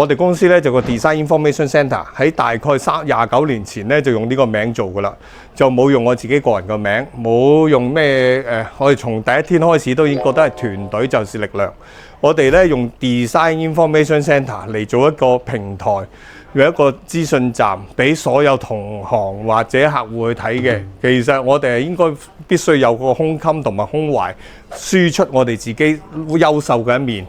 我哋公司咧就個 Design Information Centre 喺大概29年前咧就用呢個名做噶啦，就冇用我自己個人個名，冇用咩我哋從第一天開始都已經覺得係團隊就是力量。我哋咧用 Design Information Centre 嚟做一個平台，有一個資訊站俾所有同行或者客戶去睇嘅。其實我哋係應該必須有個胸襟同埋胸懷，輸出我哋自己優秀嘅一面。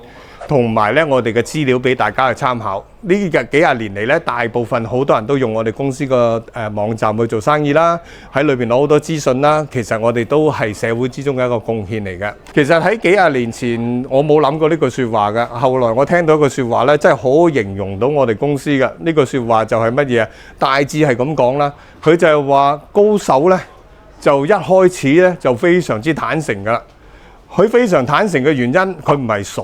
同埋咧，我哋嘅資料俾大家去參考。呢幾廿年嚟咧，大部分好多人都用我哋公司個網站去做生意啦，喺裏邊攞好多資訊啦。其實我哋都係社會之中嘅一個貢獻嚟嘅。其實喺幾廿年前，我冇諗過呢句説話嘅。後來我聽到一句説話咧，真係好形容到我哋公司嘅。呢句説話就係乜嘢啊？大致係咁講啦。佢就係話高手咧，就一開始咧就非常之坦誠噶啦。佢非常坦誠嘅原因，佢唔係傻。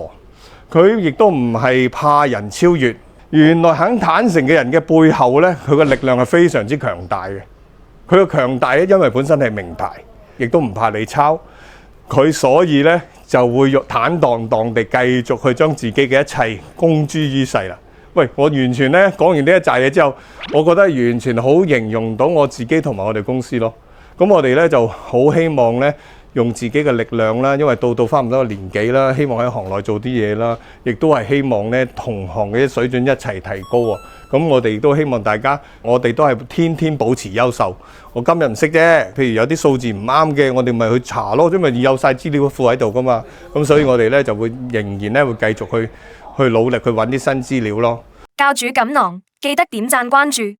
佢亦都唔係怕人超越，原來肯坦誠嘅人嘅背後呢，佢嘅力量係非常之強大嘅。佢嘅強大咧，因為本身係名牌，亦都唔怕你抄。佢所以呢，就會坦蕩蕩地繼續去將自己嘅一切公諸於世啦。喂，我完全呢講完呢一紮嘢之後，我覺得完全好形容到我自己同埋我哋公司咯。咁我哋呢就好希望呢，用自己嘅力量啦，因為到差唔多個年紀啦，希望喺行內做啲嘢啦，亦都係希望咧同行嘅水準一齊提高啊！咁我哋亦都希望大家，我哋都係天天保持優秀。我今日唔識啫，譬如有啲數字唔啱嘅，我哋咪去查咯，因為有晒資料庫喺度噶嘛。咁所以我哋咧就會仍然咧會繼續去努力去揾啲新資料咯。教主錦囊，記得點讚關注。